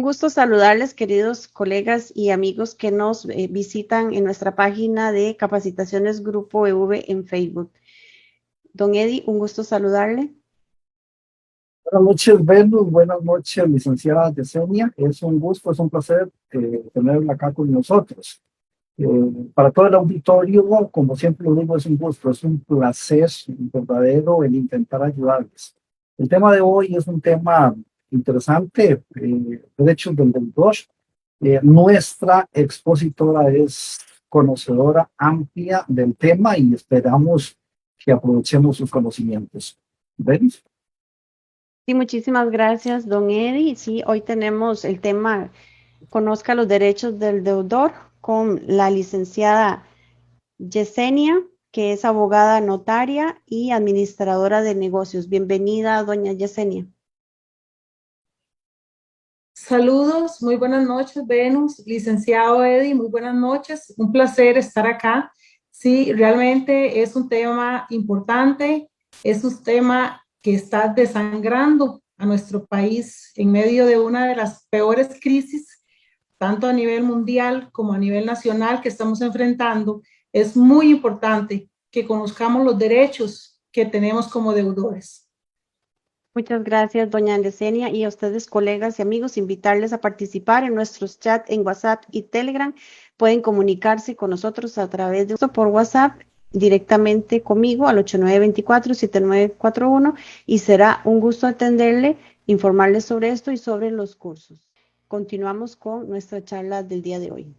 Un gusto saludarles, queridos colegas y amigos que nos visitan en nuestra página de Capacitaciones Grupo EV en Facebook. Don Eddie, un gusto saludarle. Buenas noches, Venus. Buenas noches, licenciada Yesenia. Es un gusto, es un placer tenerla acá con nosotros. Para todo el auditorio, como siempre lo digo, es un gusto, es un placer verdadero el intentar ayudarles. El tema de hoy es un tema interesante, derechos del deudor. Nuestra expositora es conocedora amplia del tema y esperamos que aprovechemos sus conocimientos. ¿Venus? Sí, muchísimas gracias, don Eddie. Sí, hoy tenemos el tema Conozca los derechos del deudor con la licenciada Yesenia, que es abogada notaria y administradora de negocios. Bienvenida, doña Yesenia. Saludos, muy buenas noches, Venus, licenciado Eddie, muy buenas noches, un placer estar acá. Sí, realmente es un tema importante, es un tema que está desangrando a nuestro país en medio de una de las peores crisis, tanto a nivel mundial como a nivel nacional que estamos enfrentando. Es muy importante que conozcamos los derechos que tenemos como deudores. Muchas gracias, doña Yesenia, y a ustedes, colegas y amigos, invitarles a participar en nuestros chats en WhatsApp y Telegram. Pueden comunicarse con nosotros a través de por WhatsApp directamente conmigo al 8924-7941 y será un gusto atenderle, informarles sobre esto y sobre los cursos. Continuamos con nuestra charla del día de hoy.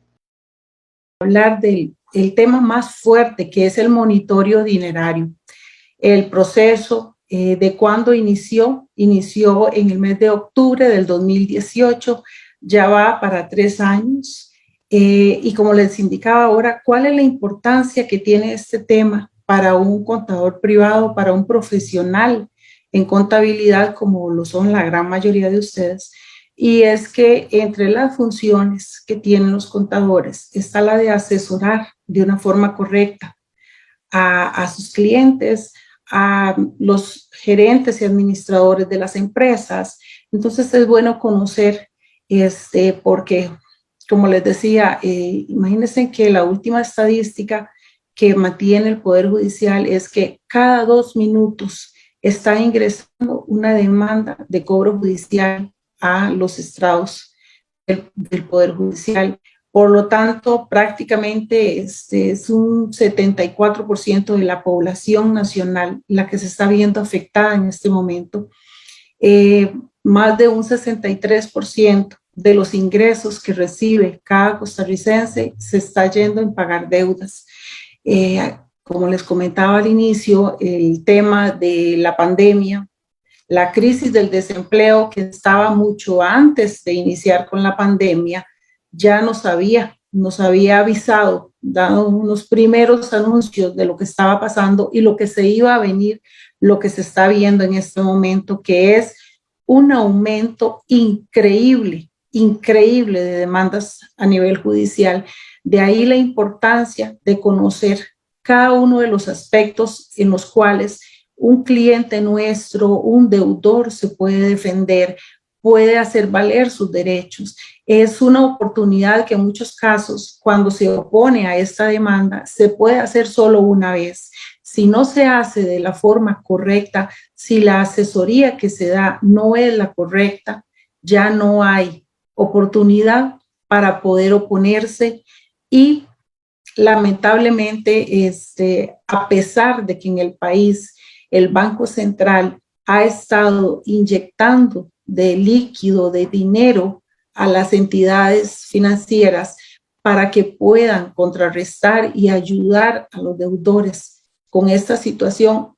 Hablar del tema más fuerte, que es el monitoreo dinerario, el proceso de cuándo inició en el mes de octubre del 2018, ya va para 3 años, y como les indicaba ahora, ¿cuál es la importancia que tiene este tema para un contador privado, para un profesional en contabilidad, como lo son la gran mayoría de ustedes? Y es que entre las funciones que tienen los contadores está la de asesorar de una forma correcta a sus clientes, a los gerentes y administradores de las empresas. Entonces es bueno conocer, porque, como les decía, imagínense que la última estadística que mantiene el Poder Judicial es que cada 2 minutos está ingresando una demanda de cobro judicial a los estrados del Poder Judicial. Por lo tanto, prácticamente es un 74% de la población nacional la que se está viendo afectada en este momento. Más de un 63% de los ingresos que recibe cada costarricense se está yendo en pagar deudas. Como les comentaba al inicio, el tema de la pandemia, la crisis del desempleo que estaba mucho antes de iniciar con la pandemia, ya nos había avisado, dado unos primeros anuncios de lo que estaba pasando y lo que se iba a venir, lo que se está viendo en este momento, que es un aumento increíble de demandas a nivel judicial. De ahí la importancia de conocer cada uno de los aspectos en los cuales un cliente nuestro, un deudor se puede defender, puede hacer valer sus derechos. Es una oportunidad que en muchos casos, cuando se opone a esta demanda, se puede hacer solo una vez. Si no se hace de la forma correcta, si la asesoría que se da no es la correcta, ya no hay oportunidad para poder oponerse y lamentablemente, a pesar de que en el país el Banco Central ha estado inyectando de líquido, de dinero a las entidades financieras para que puedan contrarrestar y ayudar a los deudores con esta situación,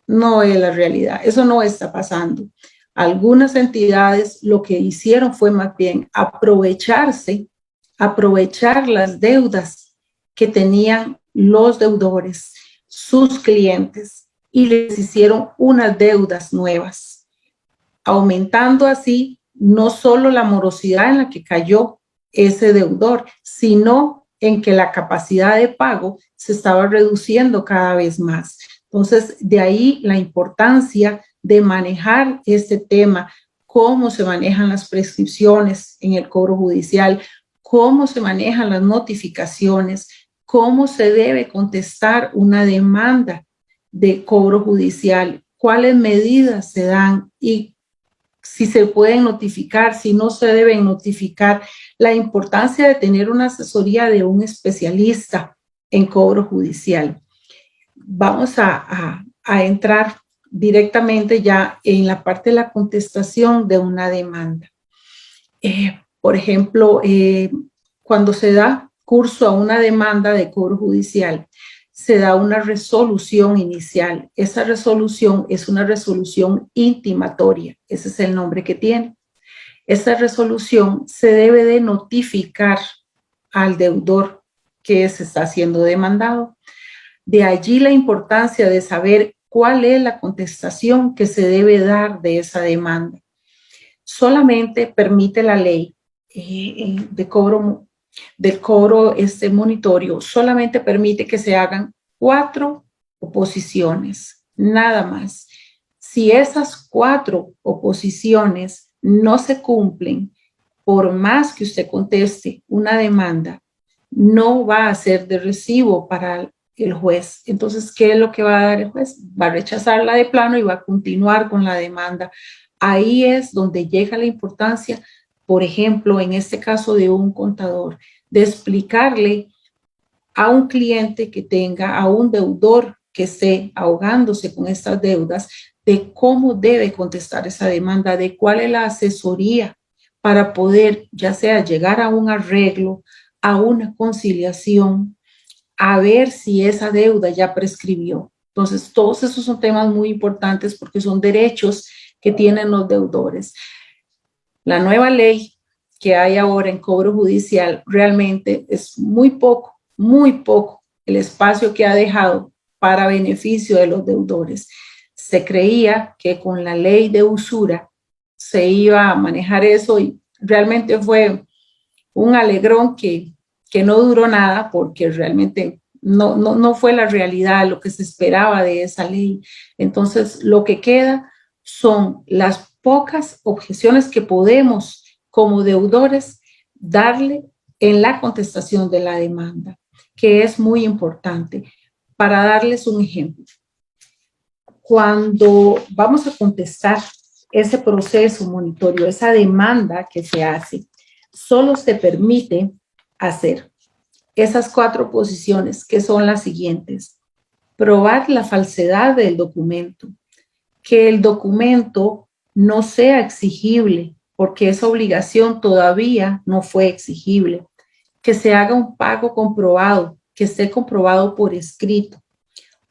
no es la realidad. Eso no está pasando. Algunas entidades lo que hicieron fue más bien aprovechar las deudas que tenían los deudores, sus clientes, y les hicieron unas deudas nuevas, aumentando así no solo la morosidad en la que cayó ese deudor, sino en que la capacidad de pago se estaba reduciendo cada vez más. Entonces, de ahí la importancia de manejar este tema cómo se manejan las prescripciones en el cobro judicial, cómo se manejan las notificaciones, cómo se debe contestar una demanda de cobro judicial, cuáles medidas se dan y si se pueden notificar, si no se deben notificar, la importancia de tener una asesoría de un especialista en cobro judicial. Vamos a entrar directamente ya en la parte de la contestación de una demanda. Por ejemplo, cuando se da curso a una demanda de cobro judicial, se da una resolución inicial. Esa resolución es una resolución intimatoria. Ese es el nombre que tiene. Esa resolución se debe de notificar al deudor que se está siendo demandado. De allí la importancia de saber cuál es la contestación que se debe dar de esa demanda. Solamente permite la ley del cobro monitorio, solamente permite que se hagan 4 oposiciones, nada más. Si esas 4 oposiciones no se cumplen, por más que usted conteste una demanda, no va a ser de recibo para el juez. Entonces, ¿qué es lo que va a dar el juez? Va a rechazarla de plano y va a continuar con la demanda. Ahí es donde llega la importancia, por ejemplo, en este caso de un contador, de explicarle a un cliente que tenga, a un deudor que esté ahogándose con estas deudas, de cómo debe contestar esa demanda, de cuál es la asesoría para poder, ya sea llegar a un arreglo, a una conciliación, a ver si esa deuda ya prescribió. Entonces, todos esos son temas muy importantes porque son derechos que tienen los deudores. La nueva ley que hay ahora en cobro judicial realmente es muy poco el espacio que ha dejado para beneficio de los deudores. Se creía que con la ley de usura se iba a manejar eso y realmente fue un alegrón que no duró nada porque realmente no fue la realidad lo que se esperaba de esa ley. Entonces, lo que queda son las pocas objeciones que podemos como deudores darle en la contestación de la demanda, que es muy importante. Para darles un ejemplo, cuando vamos a contestar ese proceso monitorio, esa demanda que se hace, solo se permite hacer esas 4 posiciones que son las siguientes: probar la falsedad del documento, que el documento no sea exigible porque esa obligación todavía no fue exigible, que se haga un pago comprobado, que esté comprobado por escrito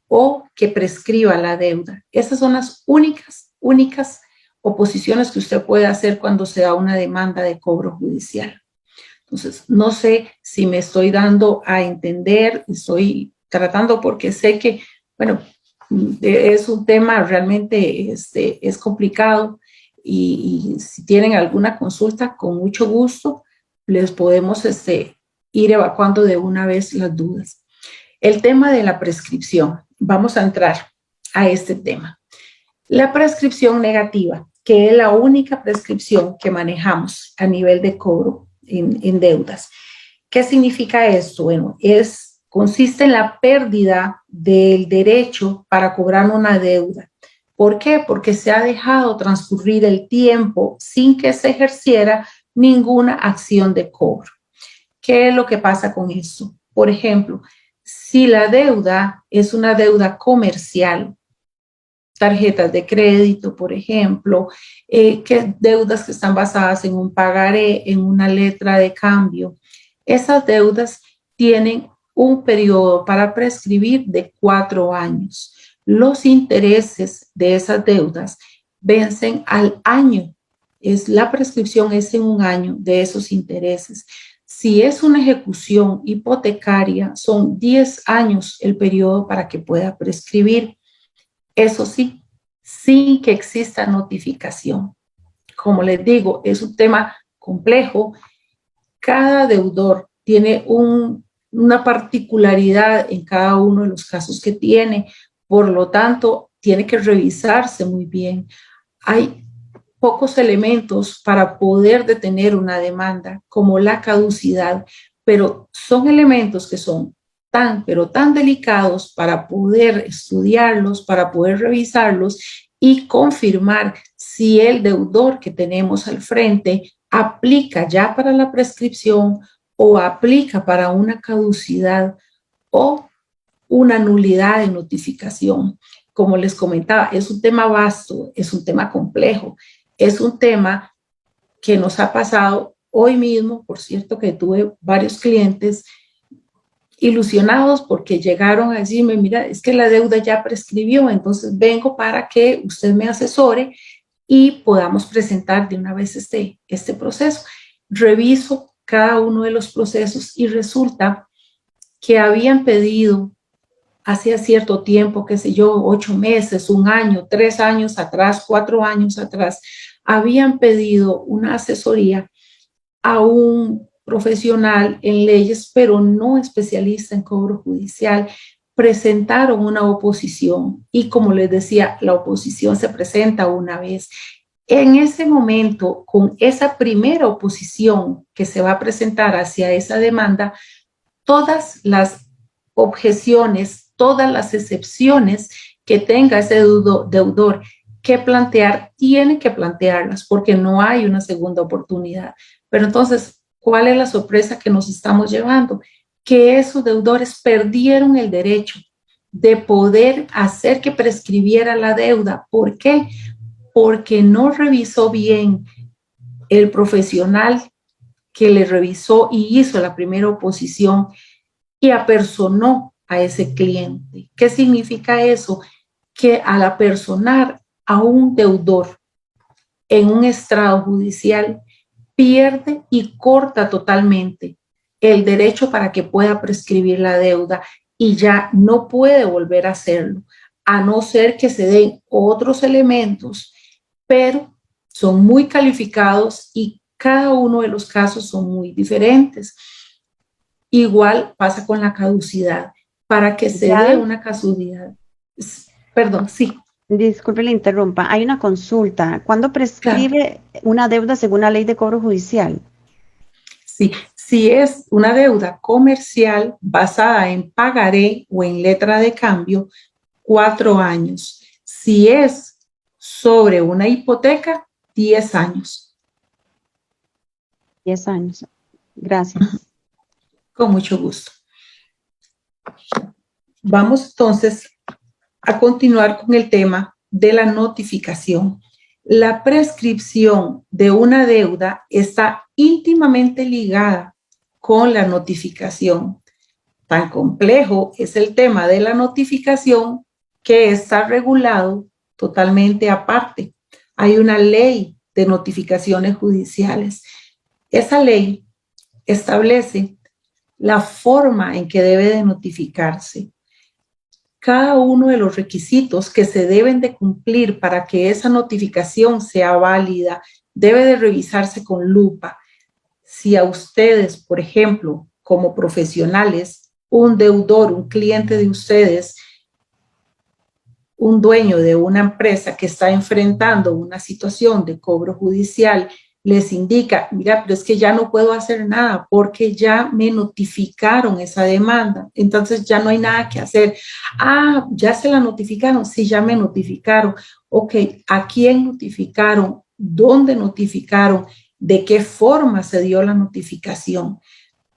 o que prescriba la deuda. Esas son las únicas oposiciones que usted puede hacer cuando se da una demanda de cobro judicial. Entonces, no sé si me estoy dando a entender, estoy tratando porque sé que, bueno, es un tema realmente es complicado y si tienen alguna consulta, con mucho gusto les podemos ir evacuando de una vez las dudas. El tema de la prescripción, vamos a entrar a este tema. La prescripción negativa, que es la única prescripción que manejamos a nivel de cobro en deudas. ¿Qué significa esto? Bueno, consiste en la pérdida del derecho para cobrar una deuda. ¿Por qué? Porque se ha dejado transcurrir el tiempo sin que se ejerciera ninguna acción de cobro. ¿Qué es lo que pasa con esto? Por ejemplo, si la deuda es una deuda comercial, tarjetas de crédito, por ejemplo, deudas que están basadas en un pagaré, en una letra de cambio. Esas deudas tienen un periodo para prescribir de 4 años. Los intereses de esas deudas vencen al año. La prescripción es en un año de esos intereses. Si es una ejecución hipotecaria, son 10 años el periodo para que pueda prescribir. Eso sí, sin que exista notificación. Como les digo, es un tema complejo. Cada deudor tiene una particularidad en cada uno de los casos que tiene. Por lo tanto, tiene que revisarse muy bien. Hay pocos elementos para poder detener una demanda, como la caducidad, pero son elementos que son pero tan delicados para poder estudiarlos, para poder revisarlos y confirmar si el deudor que tenemos al frente aplica ya para la prescripción o aplica para una caducidad o una nulidad de notificación. Como les comentaba, es un tema vasto, es un tema complejo, es un tema que nos ha pasado hoy mismo. Por cierto, que tuve varios clientes ilusionados porque llegaron a decirme, mira, es que la deuda ya prescribió, entonces vengo para que usted me asesore y podamos presentar de una vez este proceso. Reviso cada uno de los procesos y resulta que habían pedido hacía cierto tiempo, qué sé yo, 8 meses, 1 año, 3 años atrás, 4 años atrás, habían pedido una asesoría a un profesional en leyes, pero no especialista en cobro judicial. Presentaron una oposición y, como les decía, la oposición se presenta una vez. En ese momento, con esa primera oposición que se va a presentar hacia esa demanda, todas las objeciones, todas las excepciones que tenga ese deudor que plantear, tiene que plantearlas porque no hay una segunda oportunidad. Pero entonces, ¿cuál es la sorpresa que nos estamos llevando? Que esos deudores perdieron el derecho de poder hacer que prescribiera la deuda. ¿Por qué? Porque no revisó bien el profesional que le revisó y hizo la primera oposición y apersonó a ese cliente. ¿Qué significa eso? Que al apersonar a un deudor en un estrado judicial, pierde y corta totalmente el derecho para que pueda prescribir la deuda y ya no puede volver a hacerlo, a no ser que se den otros elementos, pero son muy calificados y cada uno de los casos son muy diferentes. Igual pasa con la caducidad. Para que se dé una caducidad, perdón, sí. Disculpe, le interrumpa. Hay una consulta. ¿Cuándo prescribe una deuda según la ley de cobro judicial? Sí, si es una deuda comercial basada en pagaré o en letra de cambio, 4 años. Si es sobre una hipoteca, 10 años. 10 años. Gracias. Con mucho gusto. Vamos entonces a continuar con el tema de la notificación. La prescripción de una deuda está íntimamente ligada con la notificación. Tan complejo es el tema de la notificación que está regulado totalmente aparte. Hay una ley de notificaciones judiciales. Esa ley establece la forma en que debe de notificarse. Cada uno de los requisitos que se deben de cumplir para que esa notificación sea válida debe de revisarse con lupa. Si a ustedes, por ejemplo, como profesionales, un deudor, un cliente de ustedes, un dueño de una empresa que está enfrentando una situación de cobro judicial, les indica, mira, pero es que ya no puedo hacer nada porque ya me notificaron esa demanda, entonces ya no hay nada que hacer. Ah, ya se la notificaron, sí, ya me notificaron. Ok, ¿a quién notificaron? ¿Dónde notificaron? ¿De qué forma se dio la notificación?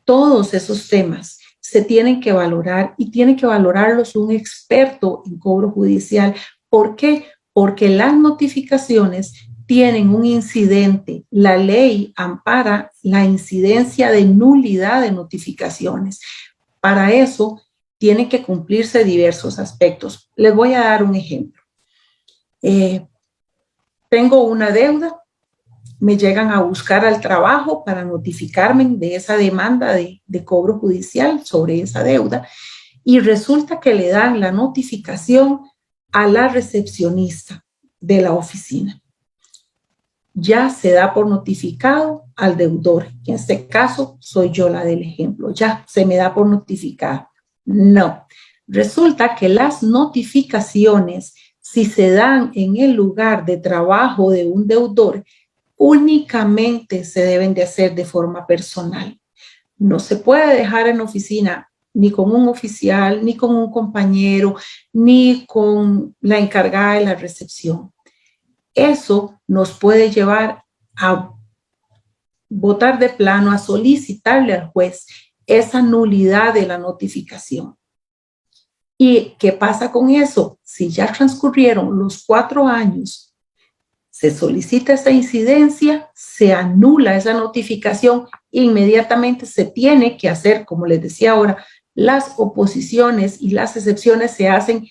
Todos esos temas se tienen que valorar y tiene que valorarlos un experto en cobro judicial. ¿Por qué? Porque las notificaciones tienen un incidente. La ley ampara la incidencia de nulidad de notificaciones. Para eso tienen que cumplirse diversos aspectos. Les voy a dar un ejemplo. Tengo una deuda, me llegan a buscar al trabajo para notificarme de esa demanda de cobro judicial sobre esa deuda y resulta que le dan la notificación a la recepcionista de la oficina. Ya se da por notificado al deudor. En este caso, soy yo la del ejemplo. Ya se me da por notificado. No. Resulta que las notificaciones si se dan en el lugar de trabajo de un deudor, únicamente se deben de hacer de forma personal. No se puede dejar en oficina ni con un oficial, ni con un compañero, ni con la encargada de la recepción. Eso nos puede llevar a votar de plano, a solicitarle al juez esa nulidad de la notificación. ¿Y qué pasa con eso? Si ya transcurrieron los 4 años, se solicita esa incidencia, se anula esa notificación, inmediatamente se tiene que hacer, como les decía ahora, las oposiciones y las excepciones se hacen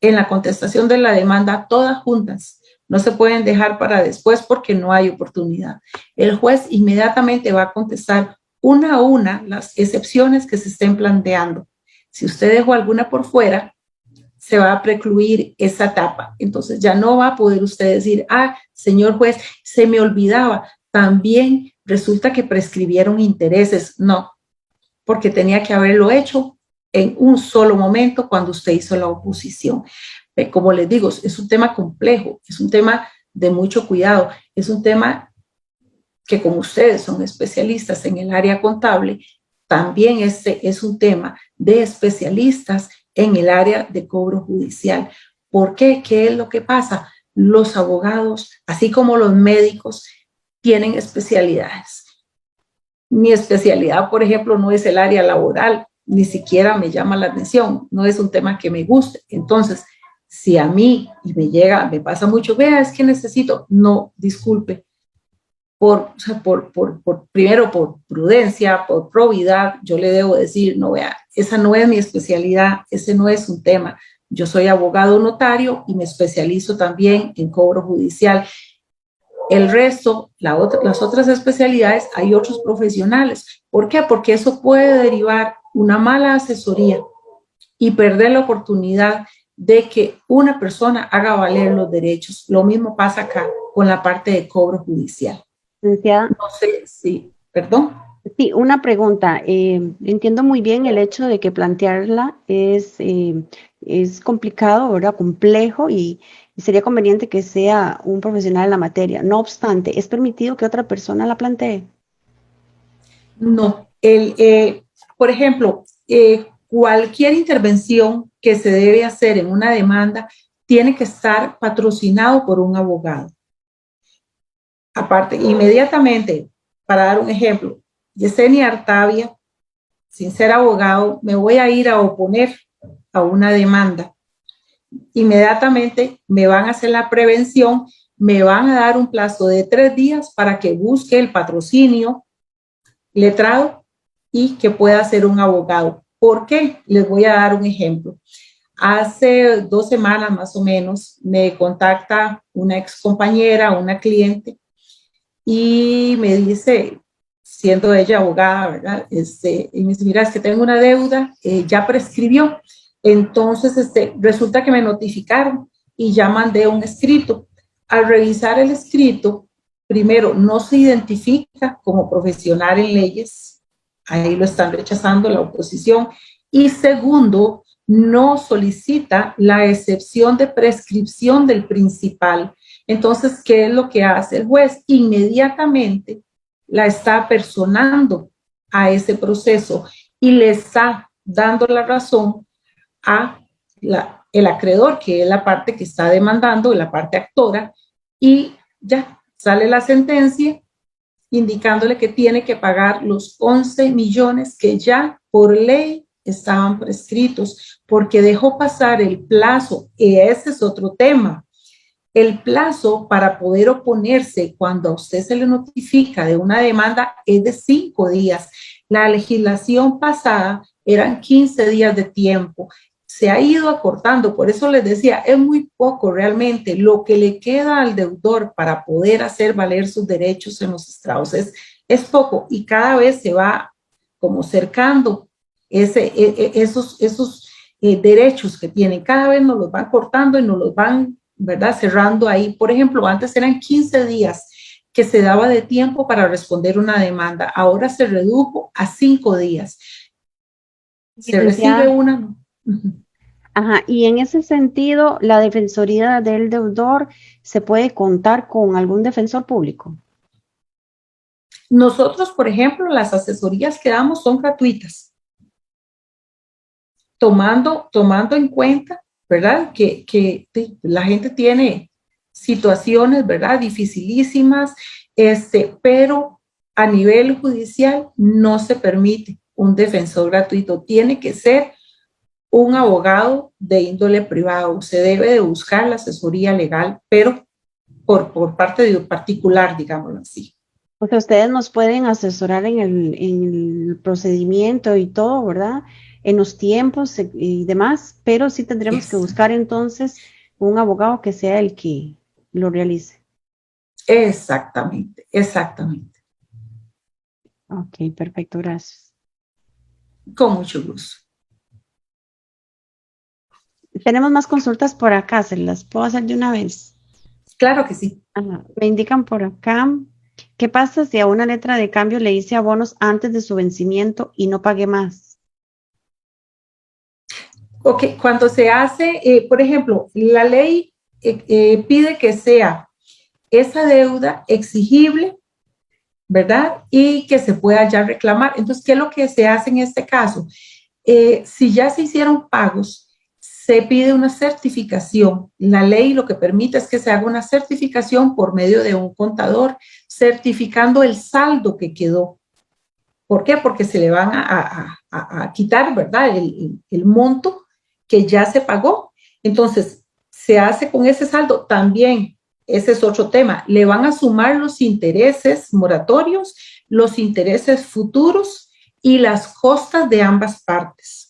en la contestación de la demanda todas juntas. No se pueden dejar para después porque no hay oportunidad. El juez inmediatamente va a contestar una a una las excepciones que se estén planteando. Si usted dejó alguna por fuera, se va a precluir esa etapa. Entonces ya no va a poder usted decir, señor juez, se me olvidaba, también resulta que prescribieron intereses. No, porque tenía que haberlo hecho en un solo momento cuando usted hizo la oposición. Como les digo, es un tema complejo, es un tema de mucho cuidado, es un tema que como ustedes son especialistas en el área contable, también este es un tema de especialistas en el área de cobro judicial. ¿Por qué? ¿Qué es lo que pasa? Los abogados, así como los médicos, tienen especialidades. Mi especialidad, por ejemplo, no es el área laboral, ni siquiera me llama la atención, no es un tema que me guste. Entonces, si a mí y me pasa mucho, vea, es que necesito, no, disculpe, primero por prudencia, por probidad, yo le debo decir, no, vea, esa no es mi especialidad, ese no es un tema. Yo soy abogado notario y me especializo también en cobro judicial. El resto, las otras especialidades, hay otros profesionales. ¿Por qué? Porque eso puede derivar una mala asesoría y perder la oportunidad de que una persona haga valer los derechos. Lo mismo pasa acá con la parte de cobro judicial. Licenciada. No sé si, perdón. Sí, una pregunta. Entiendo muy bien el hecho de que plantearla es complicado, ¿verdad? Complejo y sería conveniente que sea un profesional en la materia. No obstante, ¿es permitido que otra persona la plantee? No. Por ejemplo, cualquier intervención que se debe hacer en una demanda tiene que estar patrocinado por un abogado. Aparte, inmediatamente, para dar un ejemplo, Yesenia Artavia, sin ser abogado, me voy a ir a oponer a una demanda. Inmediatamente me van a hacer la prevención, me van a dar un plazo de 3 días para que busque el patrocinio letrado y que pueda ser un abogado. ¿Por qué? Les voy a dar un ejemplo. Hace 2 semanas más o menos me contacta una ex compañera, una cliente, y me dice, siendo ella abogada, ¿verdad? Y me dice, mira, es que tengo una deuda, ya prescribió. Entonces, resulta que me notificaron y ya mandé un escrito. Al revisar el escrito, primero, no se identifica como profesional en leyes, ahí lo están rechazando la oposición, y segundo, no solicita la excepción de prescripción del principal. Entonces, ¿qué es lo que hace el juez? Inmediatamente la está personando a ese proceso y le está dando la razón a el acreedor, que es la parte que está demandando, la parte actora, y ya sale la sentencia indicándole que tiene que pagar los 11 millones que ya por ley estaban prescritos, porque dejó pasar el plazo, y ese es otro tema. El plazo para poder oponerse cuando a usted se le notifica de una demanda es de 5 días. La legislación pasada eran 15 días de tiempo. Se ha ido acortando, por eso les decía, es muy poco realmente lo que le queda al deudor para poder hacer valer sus derechos en los estrados. Es poco y cada vez se va como cercando esos derechos que tienen. Cada vez nos los van cortando y nos los van, ¿verdad?, cerrando ahí. Por ejemplo, antes eran 15 días que se daba de tiempo para responder una demanda. Ahora se redujo a 5 días. Se recibe una. Ajá, y en ese sentido, la defensoría del deudor, ¿se puede contar con algún defensor público? Nosotros, por ejemplo, las asesorías que damos son gratuitas, tomando en cuenta, ¿verdad? Que la gente tiene situaciones, ¿verdad? Dificilísimas, pero a nivel judicial no se permite un defensor gratuito. Tiene que ser un abogado de índole privado. Se debe de buscar la asesoría legal, pero por parte de un particular, digámoslo así. O sea, ustedes nos pueden asesorar en el procedimiento y todo, ¿verdad? En los tiempos y demás, pero sí tendremos que buscar entonces un abogado que sea el que lo realice. Exactamente, exactamente. Ok, perfecto, gracias. Con mucho gusto. Tenemos más consultas por acá, ¿se las puedo hacer de una vez? Claro que sí. Ajá. Me indican por acá, ¿qué pasa si a una letra de cambio le hice abonos antes de su vencimiento y no pagué más? Ok, cuando se hace, por ejemplo, la ley pide que sea esa deuda exigible, ¿verdad? Y que se pueda ya reclamar. Entonces, ¿qué es lo que se hace en este caso? Si ya se hicieron pagos, se pide una certificación. La ley lo que permite es que se haga una certificación por medio de un contador, certificando el saldo que quedó. ¿Por qué? Porque se le van a quitar, ¿verdad? El monto que ya se pagó. Entonces, se hace con ese saldo también. Ese es otro tema. Le van a sumar los intereses moratorios, los intereses futuros y las costas de ambas partes.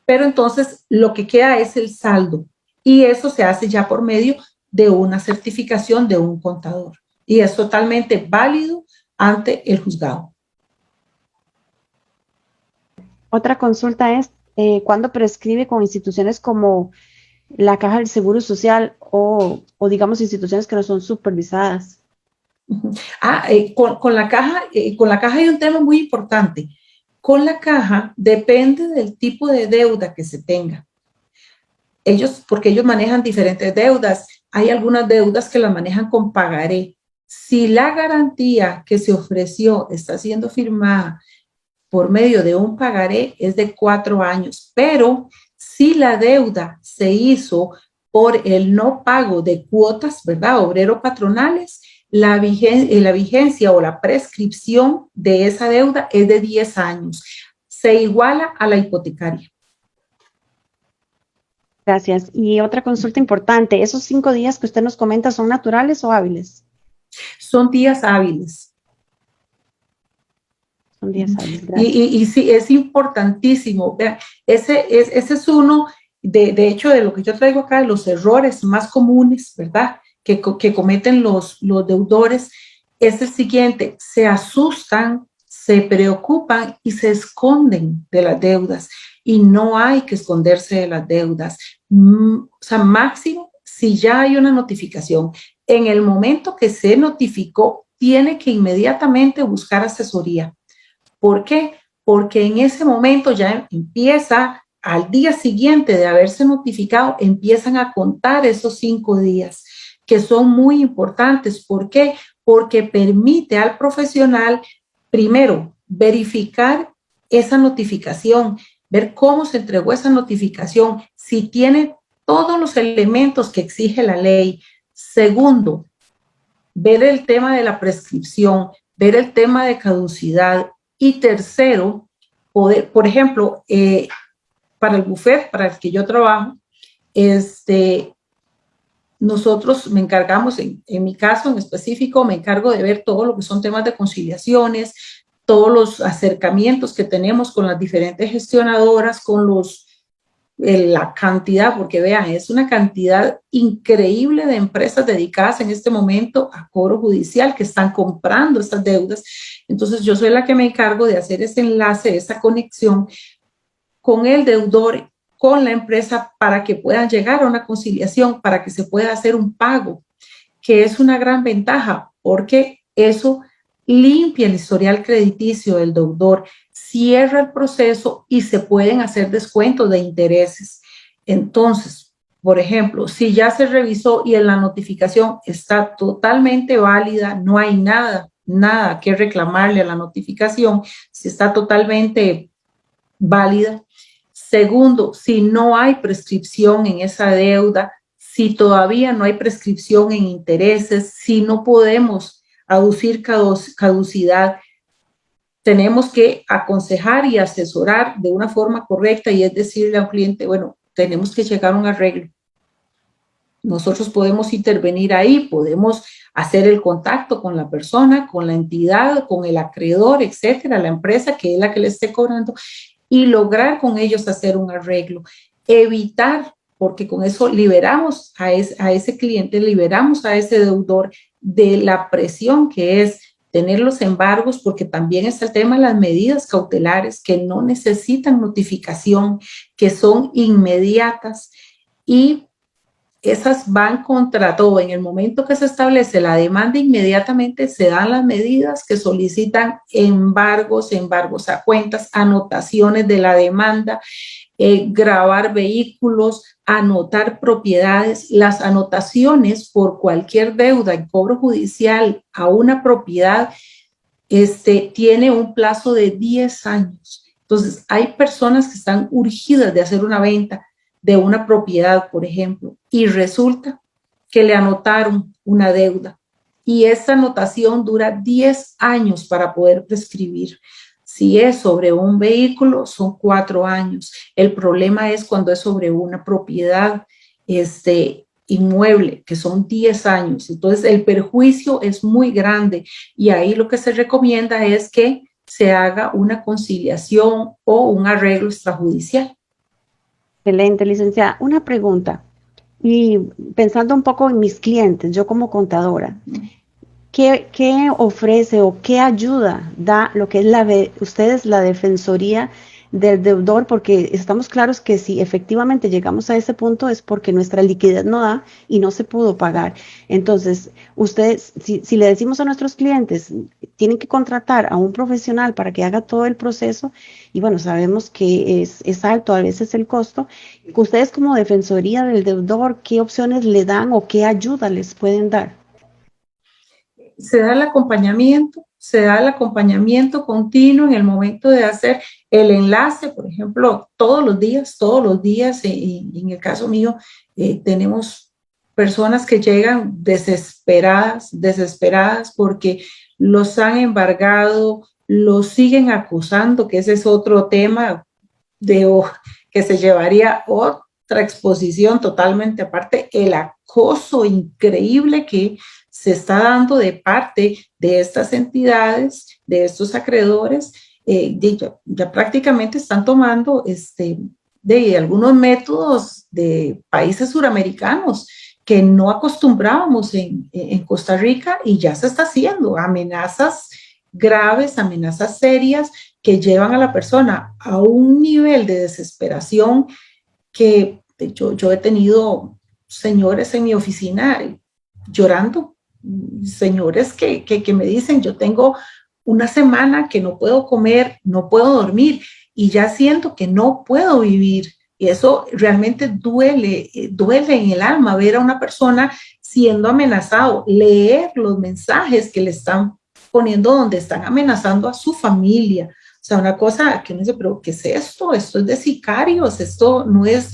Pero entonces lo que queda es el saldo y eso se hace ya por medio de una certificación de un contador y es totalmente válido ante el juzgado. Otra consulta es, ¿cuándo prescribe con instituciones como la Caja del Seguro Social o digamos instituciones que no son supervisadas? Con la caja hay un tema muy importante. Con la caja depende del tipo de deuda que se tenga. Porque ellos manejan diferentes deudas. Hay algunas deudas que las manejan con pagaré. Si la garantía que se ofreció está siendo firmada por medio de un pagaré, es de 4 años, pero si la deuda se hizo por el no pago de cuotas, ¿verdad? Obrero patronales, la vigencia o la prescripción de esa deuda es de 10 años. Se iguala a la hipotecaria. Gracias. Y otra consulta importante, ¿esos 5 días que usted nos comenta son naturales o hábiles? Son días hábiles. Son días hábiles, gracias. Y sí, es importantísimo. Vean, ese es uno, de hecho, de lo que yo traigo acá, de los errores más comunes, ¿verdad? Que cometen los deudores, es el siguiente: se asustan, se preocupan y se esconden de las deudas. Y no hay que esconderse de las deudas. O sea, máximo, si ya hay una notificación, en el momento que se notificó, tiene que inmediatamente buscar asesoría. ¿Por qué? Porque en ese momento ya empieza, al día siguiente de haberse notificado, empiezan a contar esos 5 días, que son muy importantes. ¿Por qué? Porque permite al profesional, primero, verificar esa notificación, ver cómo se entregó esa notificación, si tiene todos los elementos que exige la ley. Segundo, ver el tema de la prescripción, ver el tema de caducidad. Y tercero, poder, por ejemplo, para el bufete para el que yo trabajo, nosotros me encargamos, en mi caso en específico, me encargo de ver todo lo que son temas de conciliaciones, todos los acercamientos que tenemos con las diferentes gestionadoras, con la cantidad, porque vean, es una cantidad increíble de empresas dedicadas en este momento a cobro judicial que están comprando estas deudas. Entonces yo soy la que me encargo de hacer ese enlace, esa conexión con el deudor, con la empresa, para que puedan llegar a una conciliación, para que se pueda hacer un pago, que es una gran ventaja, porque eso limpia el historial crediticio del deudor, cierra el proceso y se pueden hacer descuentos de intereses. Entonces, por ejemplo, si ya se revisó y en la notificación está totalmente válida, no hay nada que reclamarle a la notificación, si está totalmente válida. Segundo, si no hay prescripción en esa deuda, si todavía no hay prescripción en intereses, si no podemos aducir caducidad, tenemos que aconsejar y asesorar de una forma correcta y es decirle a un cliente, bueno, tenemos que llegar a un arreglo. Nosotros podemos intervenir ahí, podemos hacer el contacto con la persona, con la entidad, con el acreedor, etcétera, la empresa que es la que le esté cobrando y lograr con ellos hacer un arreglo. Evitar, porque con eso liberamos a ese cliente, liberamos a ese deudor de la presión que es tener los embargos, porque también está el tema de las medidas cautelares que no necesitan notificación, que son inmediatas y esas van contra todo. En el momento que se establece la demanda, inmediatamente se dan las medidas que solicitan embargos a cuentas, anotaciones de la demanda, grabar vehículos, anotar propiedades. Las anotaciones por cualquier deuda en cobro judicial a una propiedad tiene un plazo de 10 años. Entonces, hay personas que están urgidas de hacer una venta de una propiedad, por ejemplo, y resulta que le anotaron una deuda y esa anotación dura 10 años para poder prescribir. Si es sobre un vehículo, son 4 años. El problema es cuando es sobre una propiedad inmueble, que son 10 años. Entonces, el perjuicio es muy grande y ahí lo que se recomienda es que se haga una conciliación o un arreglo extrajudicial. Excelente, licenciada. Una pregunta, y pensando un poco en mis clientes, yo como contadora, ¿qué ofrece o qué ayuda da lo que es ustedes la defensoría del deudor? Porque estamos claros que si efectivamente llegamos a ese punto es porque nuestra liquidez no da y no se pudo pagar. Entonces, ustedes, si le decimos a nuestros clientes, tienen que contratar a un profesional para que haga todo el proceso, y bueno, sabemos que es alto a veces el costo. Ustedes como defensoría del deudor, ¿qué opciones le dan o qué ayuda les pueden dar? Se da el acompañamiento continuo en el momento de hacer el enlace, por ejemplo, todos los días, en el caso mío, tenemos personas que llegan desesperadas porque los han embargado, los siguen acusando, que ese es otro tema que se llevaría otra exposición totalmente aparte, el acoso increíble que se está dando de parte de estas entidades, de estos acreedores, ya prácticamente están tomando de algunos métodos de países suramericanos que no acostumbrábamos en Costa Rica y ya se está haciendo amenazas graves, amenazas serias que llevan a la persona a un nivel de desesperación que yo he tenido señores en mi oficina llorando, señores que me dicen, yo tengo una semana que no puedo comer, no puedo dormir y ya siento que no puedo vivir. Y eso realmente duele en el alma ver a una persona siendo amenazado, leer los mensajes que le están poniendo donde están amenazando a su familia. O sea, una cosa que uno dice, pero ¿qué es esto? Esto es de sicarios, esto no es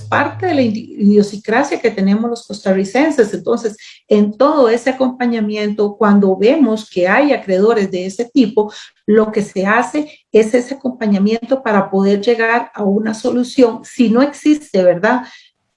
parte de la idiosincrasia que tenemos los costarricenses. Entonces, en todo ese acompañamiento, cuando vemos que hay acreedores de ese tipo, lo que se hace es ese acompañamiento para poder llegar a una solución. Si no existe, ¿verdad?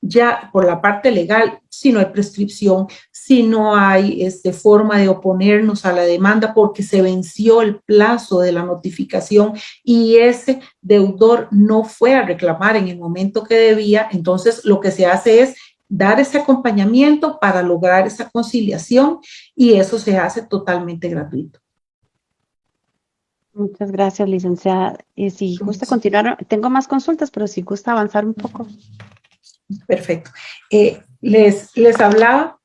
Ya por la parte legal, si no hay prescripción, si no hay forma de oponernos a la demanda porque se venció el plazo de la notificación y ese deudor no fue a reclamar en el momento que debía, entonces lo que se hace es dar ese acompañamiento para lograr esa conciliación y eso se hace totalmente gratuito. Muchas gracias, licenciada. Si gusta continuar, tengo más consultas, pero si gusta avanzar un poco. Perfecto. Les hablaba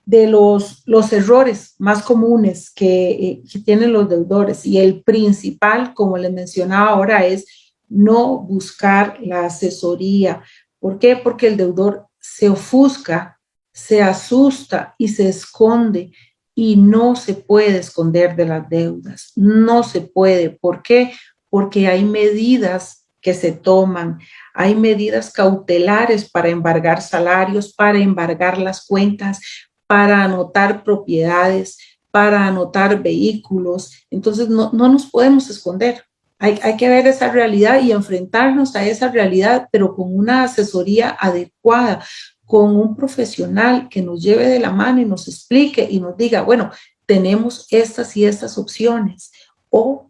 de los errores más comunes que tienen los deudores y el principal, como les mencionaba ahora, es no buscar la asesoría ¿Por qué? Porque el deudor se ofusca, se asusta y se esconde, y no se puede esconder de las deudas, no se puede. ¿Por qué? Porque hay medidas que se toman, hay medidas cautelares para embargar salarios, para embargar las cuentas, para anotar propiedades, para anotar vehículos. Entonces no nos podemos esconder. Hay que ver esa realidad y enfrentarnos a esa realidad, pero con una asesoría adecuada, con un profesional que nos lleve de la mano y nos explique y nos diga, bueno, tenemos estas y estas opciones, o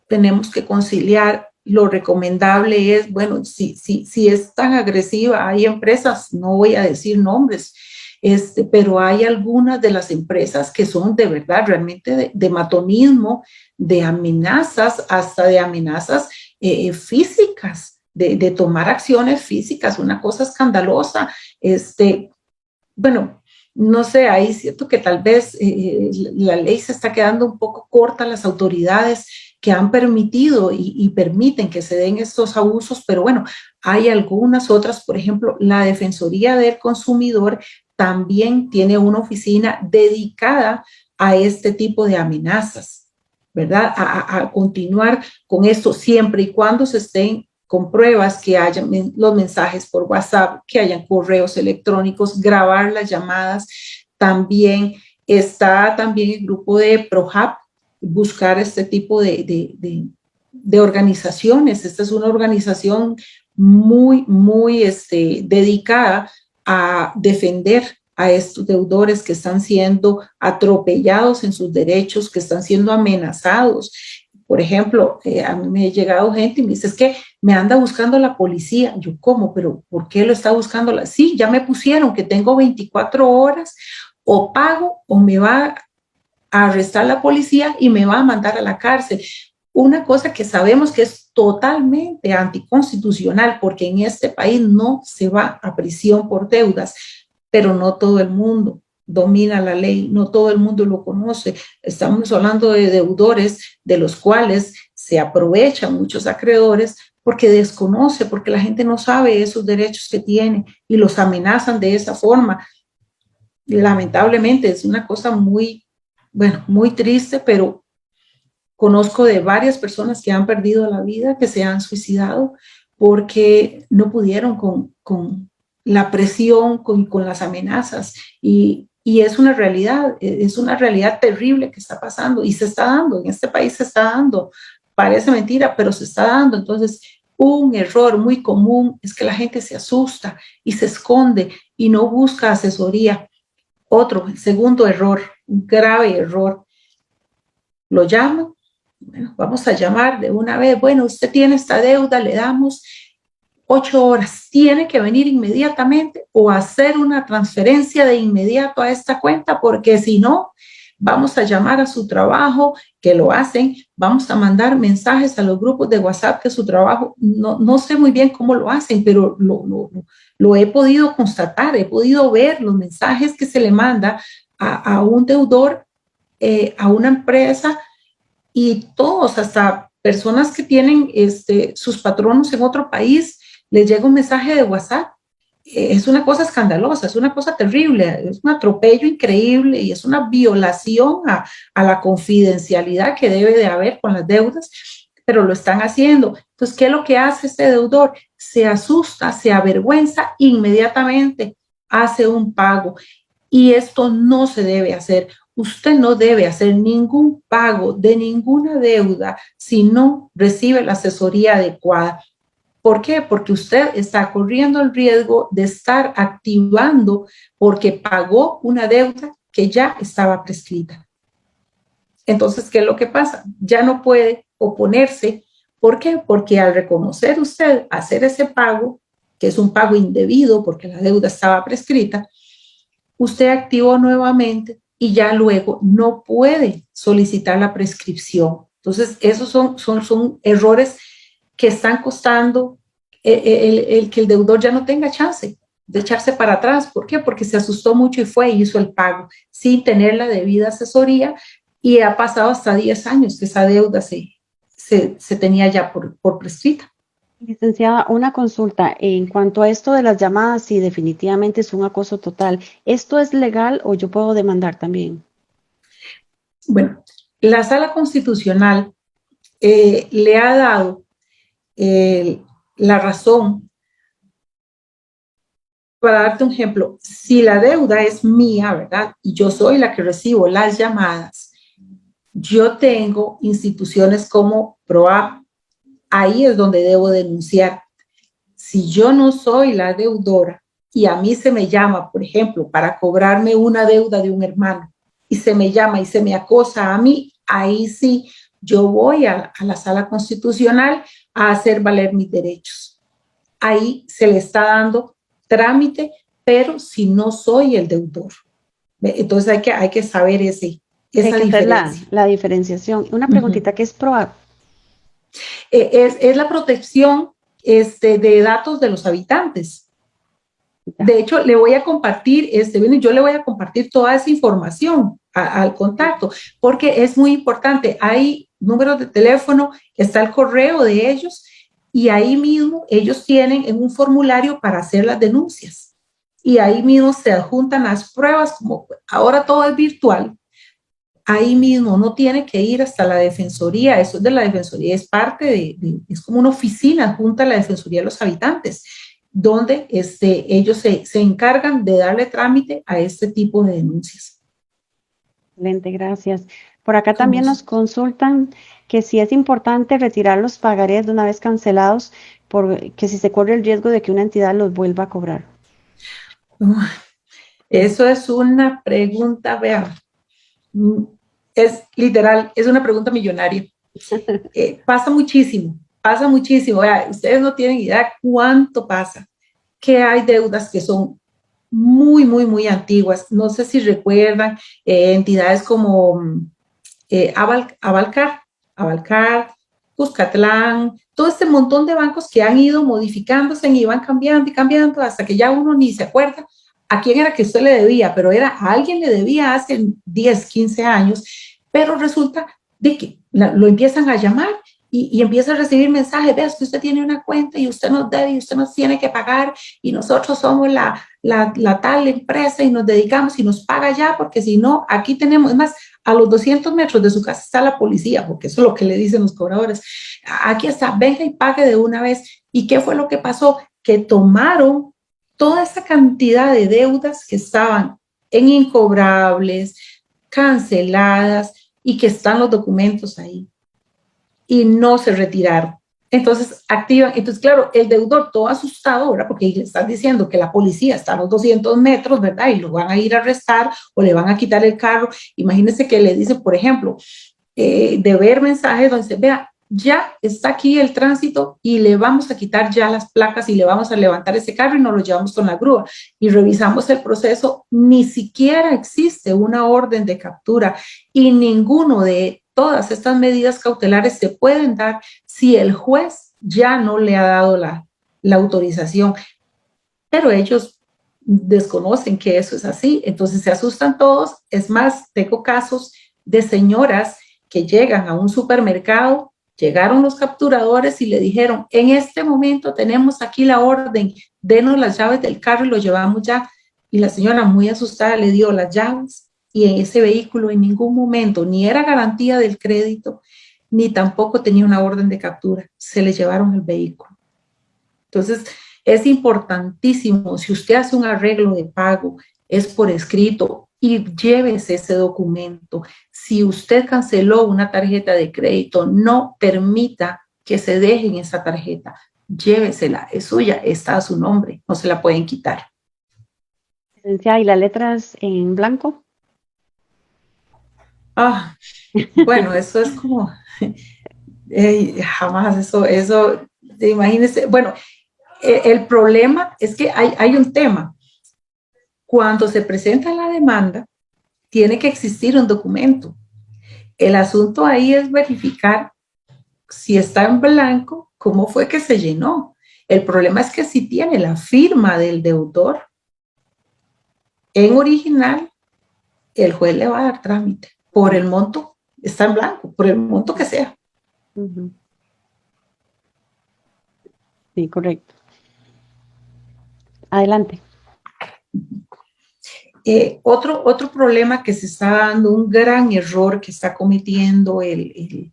tenemos que conciliar. Lo recomendable es, bueno, si es tan agresiva, hay empresas, no voy a decir nombres, pero hay algunas de las empresas que son de verdad realmente de matonismo, de amenazas, hasta de amenazas físicas, de tomar acciones físicas, una cosa escandalosa. Bueno, no sé, ahí siento que tal vez la ley se está quedando un poco corta, las autoridades que han permitido y permiten que se den estos abusos, pero bueno, hay algunas otras, por ejemplo, la Defensoría del Consumidor también tiene una oficina dedicada a este tipo de amenazas, ¿verdad? A continuar con esto siempre y cuando se estén con pruebas, que hayan los mensajes por WhatsApp, que hayan correos electrónicos, grabar las llamadas. También está también el grupo de ProHab, buscar este tipo de organizaciones. Esta es una organización muy dedicada a defender a estos deudores que están siendo atropellados en sus derechos, que están siendo amenazados. Por ejemplo, a mí me ha llegado gente y me dice, es que me anda buscando la policía. Yo, ¿cómo? ¿Pero por qué lo está buscando? Sí, ya me pusieron que tengo 24 horas, o pago o me va a arrestar la policía y me va a mandar a la cárcel. Una cosa que sabemos que es totalmente anticonstitucional, porque en este país no se va a prisión por deudas, pero no todo el mundo domina la ley, no todo el mundo lo conoce. Estamos hablando de deudores de los cuales se aprovechan muchos acreedores porque desconoce, porque la gente no sabe esos derechos que tiene y los amenazan de esa forma. Lamentablemente es una cosa muy triste, pero conozco de varias personas que han perdido la vida, que se han suicidado porque no pudieron con la presión, con las amenazas, y es una realidad terrible que está pasando y se está dando, en este país se está dando, parece mentira, pero se está dando. Entonces, un error muy común es que la gente se asusta y se esconde y no busca asesoría. Otro, el segundo error, un grave error, lo llaman, bueno, vamos a llamar de una vez, bueno, usted tiene esta deuda, le damos 8 horas, tiene que venir inmediatamente o hacer una transferencia de inmediato a esta cuenta, porque si no, vamos a llamar a su trabajo, que lo hacen, vamos a mandar mensajes a los grupos de WhatsApp de su trabajo. No sé muy bien cómo lo hacen, pero lo he podido constatar, he podido ver los mensajes que se le manda a un deudor, a una empresa, y todos, hasta personas que tienen sus patronos en otro país, les llega un mensaje de WhatsApp. Es una cosa escandalosa, es una cosa terrible, es un atropello increíble y es una violación a la confidencialidad que debe de haber con las deudas, pero lo están haciendo. Entonces, ¿qué es lo que hace este deudor? Se asusta, se avergüenza, inmediatamente hace un pago, y esto no se debe hacer. Usted no debe hacer ningún pago de ninguna deuda si no recibe la asesoría adecuada. ¿Por qué? Porque usted está corriendo el riesgo de estar activando porque pagó una deuda que ya estaba prescrita. Entonces, ¿qué es lo que pasa? Ya no puede oponerse. ¿Por qué? Porque al reconocer usted hacer ese pago, que es un pago indebido porque la deuda estaba prescrita, usted activó nuevamente y ya luego no puede solicitar la prescripción. Entonces, esos son errores que están costando el que el deudor ya no tenga chance de echarse para atrás. ¿Por qué? Porque se asustó mucho y fue y hizo el pago sin tener la debida asesoría, y ha pasado hasta 10 años que esa deuda se tenía ya por prescrita. Licenciada, una consulta en cuanto a esto de las llamadas, si definitivamente es un acoso total, ¿esto es legal o yo puedo demandar también? Bueno, la Sala Constitucional le ha dado la razón. Para darte un ejemplo, si la deuda es mía, ¿verdad? Y yo soy la que recibo las llamadas, yo tengo instituciones como PROAP, ahí es donde debo denunciar. Si yo no soy la deudora y a mí se me llama, por ejemplo, para cobrarme una deuda de un hermano, y se me llama y se me acosa a mí, ahí sí yo voy a la Sala Constitucional a hacer valer mis derechos. Ahí se le está dando trámite, pero si no soy el deudor. Entonces hay que saber Hay esa que hacer diferencia. la diferenciación. Una Uh -huh. preguntita, ¿qué es PROAC? Es la protección de datos de los habitantes. Ya. De hecho, le voy a compartir, yo le voy a compartir toda esa información al contacto, porque es muy importante. Hay números de teléfono, está el correo de ellos, y ahí mismo ellos tienen en un formulario para hacer las denuncias. Y ahí mismo se adjuntan las pruebas, como ahora todo es virtual. Ahí mismo no tiene que ir hasta la Defensoría, eso es de la Defensoría, es parte es como una oficina junto a la Defensoría de los Habitantes, donde ellos se encargan de darle trámite a este tipo de denuncias. Excelente, gracias. Por acá también nos consultan que si es importante retirar los pagarés de una vez cancelados, porque si se corre el riesgo de que una entidad los vuelva a cobrar. Eso es una pregunta, vean, es literal, es una pregunta millonaria. Pasa muchísimo, pasa muchísimo. Vean, ustedes no tienen idea cuánto pasa, que hay deudas que son muy, muy, muy antiguas. No sé si recuerdan entidades como Avalcar, Cuscatlán, todo este montón de bancos que han ido modificándose y van cambiando y cambiando hasta que ya uno ni se acuerda a quién era que usted le debía, pero a alguien le debía hace 10, 15 años, pero resulta de que lo empiezan a llamar y empieza a recibir mensajes, veas que usted tiene una cuenta y usted nos debe y usted nos tiene que pagar y nosotros somos la tal empresa y nos dedicamos y nos paga ya, porque si no, aquí tenemos, es más, a los 200 metros de su casa está la policía, porque eso es lo que le dicen los cobradores. Aquí está, venga y pague de una vez. ¿Y qué fue lo que pasó? Que tomaron toda esa cantidad de deudas que estaban en incobrables, canceladas y que están los documentos ahí y no se retiraron. Entonces activan, entonces claro, el deudor todo asustado, ¿verdad? Porque le están diciendo que la policía está a los 200 metros, ¿verdad? Y lo van a ir a arrestar o le van a quitar el carro. Imagínense que le dice, por ejemplo, de ver mensajes donde se vea, ya está aquí el tránsito y le vamos a quitar ya las placas y le vamos a levantar ese carro y nos lo llevamos con la grúa. Y revisamos el proceso, ni siquiera existe una orden de captura y ninguno de todas estas medidas cautelares se pueden dar si el juez ya no le ha dado la autorización. Pero ellos desconocen que eso es así, entonces se asustan todos. Es más, tengo casos de señoras que llegan a un supermercado, llegaron los capturadores y le dijeron, en este momento tenemos aquí la orden, denos las llaves del carro y lo llevamos ya. Y la señora muy asustada le dio las llaves y en ese vehículo en ningún momento ni era garantía del crédito, ni tampoco tenía una orden de captura. Se le llevaron el vehículo. Entonces, es importantísimo, si usted hace un arreglo de pago, es por escrito y llévese ese documento. Si usted canceló una tarjeta de crédito, no permita que se dejen esa tarjeta. Llévesela, es suya, está a su nombre, no se la pueden quitar. Licenciada, ¿y las letras en blanco? Ah, bueno, eso es como, jamás eso, imagínese, bueno, el problema es que hay un tema. Cuando se presenta la demanda, tiene que existir un documento. El asunto ahí es verificar si está en blanco, cómo fue que se llenó. El problema es que si tiene la firma del deudor en original, el juez le va a dar trámite por el monto, está en blanco, por el monto que sea. Sí, correcto. Adelante. Otro problema que se está dando, un gran error que está cometiendo el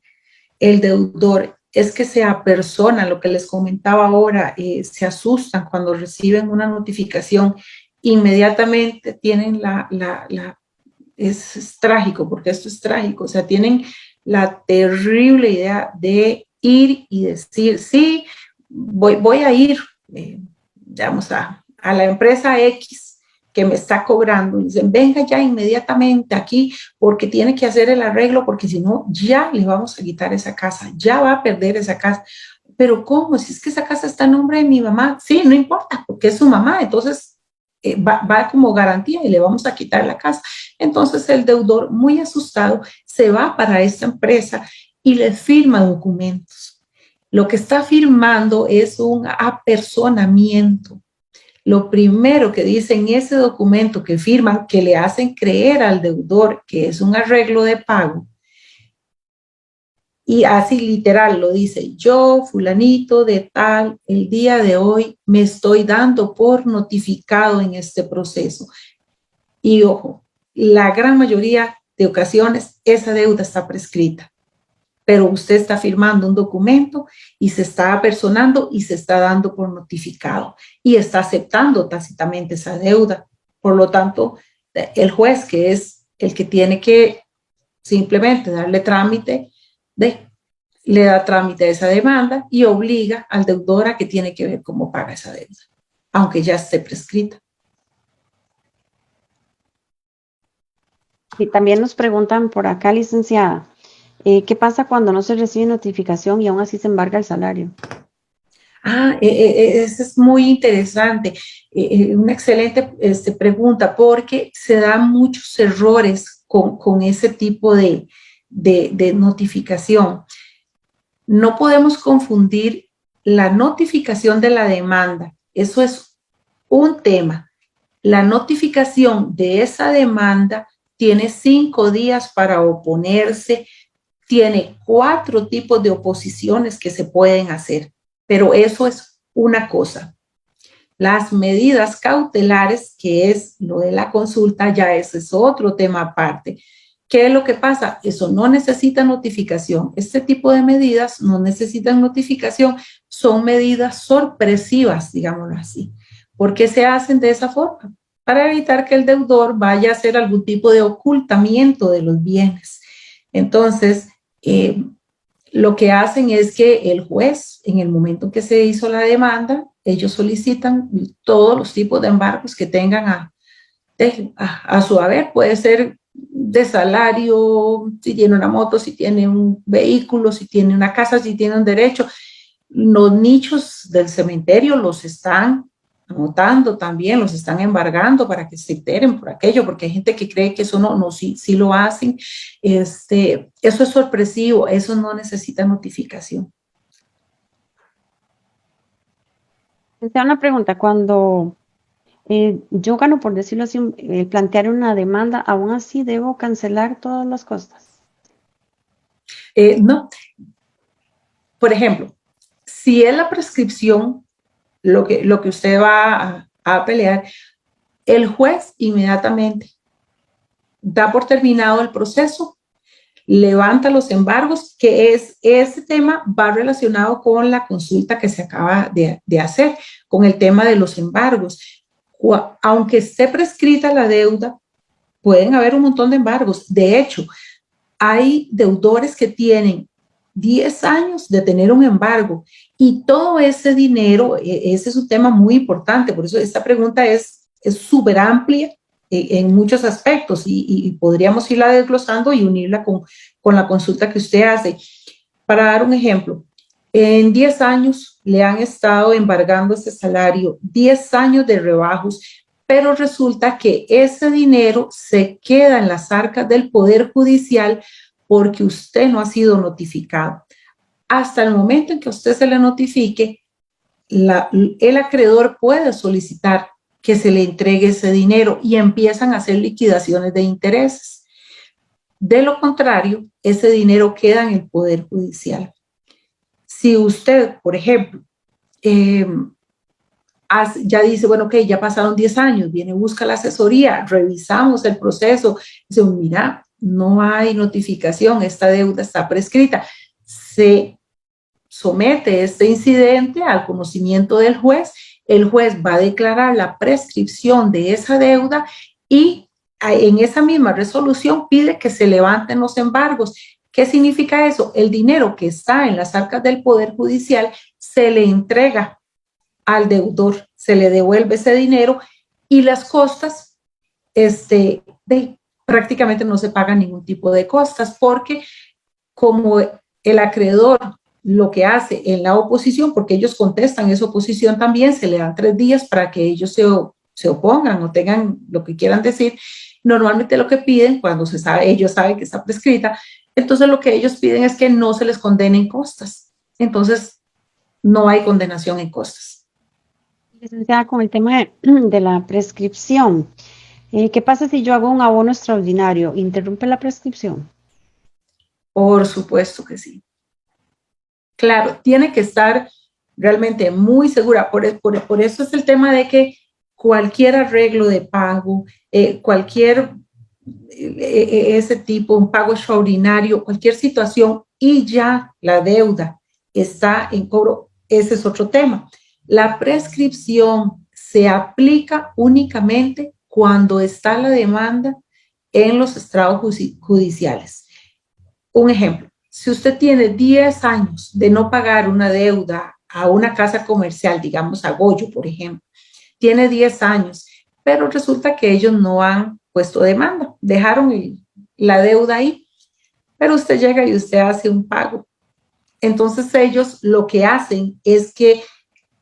deudor, es que se apersonan, lo que les comentaba ahora, se asustan cuando reciben una notificación, inmediatamente tienen es trágico, porque esto es trágico, o sea, tienen la terrible idea de ir y decir, sí, voy a ir, digamos, a la empresa X que me está cobrando, y dicen, venga ya inmediatamente aquí porque tiene que hacer el arreglo, porque si no, ya le vamos a quitar esa casa, ya va a perder esa casa. Pero ¿cómo? Si es que esa casa está en nombre de mi mamá, sí, no importa, porque es su mamá, entonces va como garantía y le vamos a quitar la casa. Entonces el deudor, muy asustado, se va para esta empresa y le firma documentos. Lo que está firmando es un apersonamiento. Lo primero que dice en ese documento que firman, que le hacen creer al deudor que es un arreglo de pago, y así literal lo dice, yo, fulanito de tal, el día de hoy me estoy dando por notificado en este proceso. Y ojo, la gran mayoría de ocasiones esa deuda está prescrita, pero usted está firmando un documento y se está apersonando y se está dando por notificado y está aceptando tácitamente esa deuda. Por lo tanto, el juez, que es el que tiene que simplemente darle trámite, le da trámite a esa demanda y obliga al deudor a que tiene que ver cómo paga esa deuda, aunque ya esté prescrita. Y también nos preguntan por acá, licenciada, ¿qué pasa cuando no se recibe notificación y aún así se embarga el salario? Eso es muy interesante, una excelente pregunta, porque se dan muchos errores con ese tipo de notificación. No podemos confundir la notificación de la demanda, eso es un tema. La notificación de esa demanda tiene 5 días para oponerse, tiene 4 tipos de oposiciones que se pueden hacer, pero eso es una cosa. Las medidas cautelares, que es lo de la consulta, ya ese es otro tema aparte. ¿Qué es lo que pasa? Eso no necesita notificación. Este tipo de medidas no necesitan notificación, son medidas sorpresivas, digámoslo así. ¿Por qué se hacen de esa forma? Para evitar que el deudor vaya a hacer algún tipo de ocultamiento de los bienes. Entonces, lo que hacen es que el juez, en el momento que se hizo la demanda, ellos solicitan todos los tipos de embargos que tengan a su haber. Puede ser de salario, si tiene una moto, si tiene un vehículo, si tiene una casa, si tiene un derecho. Los nichos del cementerio los están anotando también, los están embargando para que se enteren por aquello, porque hay gente que cree que eso no, sí lo hacen. Eso es sorpresivo, eso no necesita notificación. Una pregunta, cuando yo gano, por decirlo así, plantear una demanda, ¿aún así debo cancelar todas las costas? No. Por ejemplo, si es la prescripción lo que usted va a pelear, el juez inmediatamente da por terminado el proceso, levanta los embargos, que es ese tema va relacionado con la consulta que se acaba de hacer, con el tema de los embargos. Aunque esté prescrita la deuda, pueden haber un montón de embargos. De hecho, hay deudores que tienen 10 años de tener un embargo y todo ese dinero, ese es un tema muy importante, por eso esta pregunta es súper amplia en muchos aspectos y podríamos irla desglosando y unirla con la consulta que usted hace. Para dar un ejemplo, en 10 años le han estado embargando ese salario, 10 años de rebajos, pero resulta que ese dinero se queda en las arcas del Poder Judicial porque usted no ha sido notificado. Hasta el momento en que usted se le notifique, el acreedor puede solicitar que se le entregue ese dinero y empiezan a hacer liquidaciones de intereses. De lo contrario, ese dinero queda en el Poder Judicial. Si usted, por ejemplo, ya dice, bueno, ok, ya pasaron 10 años, viene, busca la asesoría, revisamos el proceso, dice, mira, no hay notificación, esta deuda está prescrita. Se somete este incidente al conocimiento del juez, el juez va a declarar la prescripción de esa deuda y en esa misma resolución pide que se levanten los embargos. ¿Qué significa eso? El dinero que está en las arcas del Poder Judicial se le entrega al deudor, se le devuelve ese dinero y las costas, prácticamente no se pagan ningún tipo de costas porque como el acreedor lo que hace en la oposición, porque ellos contestan esa oposición también, se le dan 3 días para que ellos se opongan o tengan lo que quieran decir. Normalmente lo que piden, cuando se sabe, ellos saben que está prescrita, entonces lo que ellos piden es que no se les condenen costas. Entonces, no hay condenación en costas. Licenciada, con el tema de la prescripción, ¿qué pasa si yo hago un abono extraordinario? ¿Interrumpe la prescripción? Por supuesto que sí. Claro, tiene que estar realmente muy segura. Por eso es el tema de que cualquier arreglo de pago, cualquier ese tipo, un pago extraordinario, cualquier situación y ya la deuda está en cobro, ese es otro tema. La prescripción se aplica únicamente cuando está la demanda en los estrados judiciales. Un ejemplo. Si usted tiene 10 años de no pagar una deuda a una casa comercial, digamos a Goyo, por ejemplo, tiene 10 años, pero resulta que ellos no han puesto demanda, dejaron la deuda ahí, pero usted llega y usted hace un pago. Entonces ellos lo que hacen es que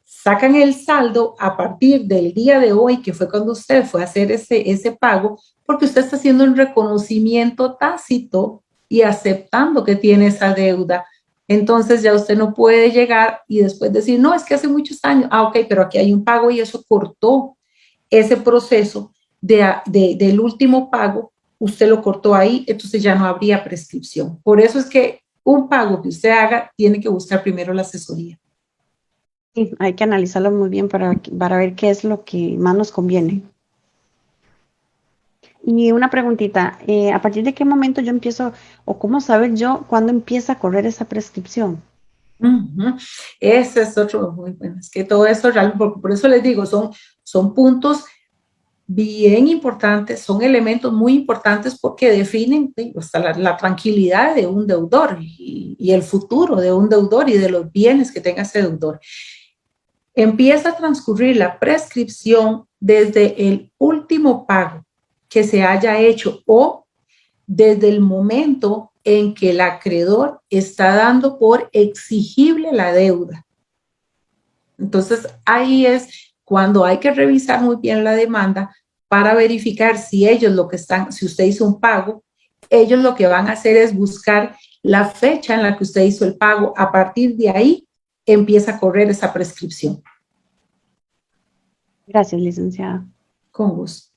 sacan el saldo a partir del día de hoy, que fue cuando usted fue a hacer ese pago, porque usted está haciendo un reconocimiento tácito y aceptando que tiene esa deuda. Entonces ya usted no puede llegar y después decir, no, es que hace muchos años, ok, pero aquí hay un pago y eso cortó ese proceso del último pago, usted lo cortó ahí, entonces ya no habría prescripción. Por eso es que un pago que usted haga tiene que buscar primero la asesoría. Sí, hay que analizarlo muy bien para ver qué es lo que más nos conviene. Y una preguntita, ¿a partir de qué momento yo empiezo o cómo saber yo cuándo empieza a correr esa prescripción? Ese es otro muy bueno, es que todo eso realmente, por eso les digo, son puntos bien importantes, son elementos muy importantes porque definen hasta la tranquilidad de un deudor y el futuro de un deudor y de los bienes que tenga ese deudor. Empieza a transcurrir la prescripción desde el último pago que se haya hecho o desde el momento en que el acreedor está dando por exigible la deuda. Entonces, ahí es cuando hay que revisar muy bien la demanda para verificar si ellos si usted hizo un pago, ellos lo que van a hacer es buscar la fecha en la que usted hizo el pago. A partir de ahí empieza a correr esa prescripción. Gracias, licenciada. Con gusto.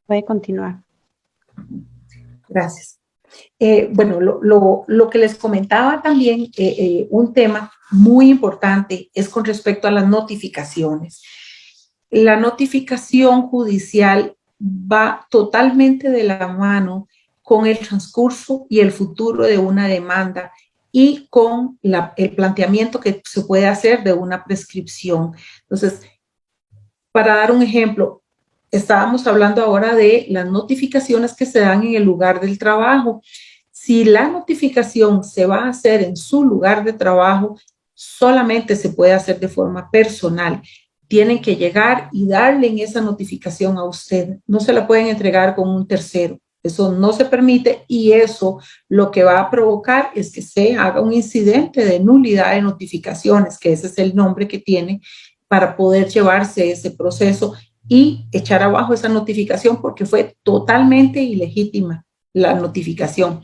Puede continuar. Gracias. Bueno, lo que les comentaba también, un tema muy importante es con respecto a las notificaciones. La notificación judicial va totalmente de la mano con el transcurso y el futuro de una demanda y con el planteamiento que se puede hacer de una prescripción. Entonces, para dar un ejemplo, estábamos hablando ahora de las notificaciones que se dan en el lugar del trabajo. Si la notificación se va a hacer en su lugar de trabajo, solamente se puede hacer de forma personal. Tienen que llegar y darle en esa notificación a usted. No se la pueden entregar con un tercero. Eso no se permite y eso lo que va a provocar es que se haga un incidente de nulidad de notificaciones, que ese es el nombre que tiene para poder llevarse ese proceso y echar abajo esa notificación porque fue totalmente ilegítima la notificación.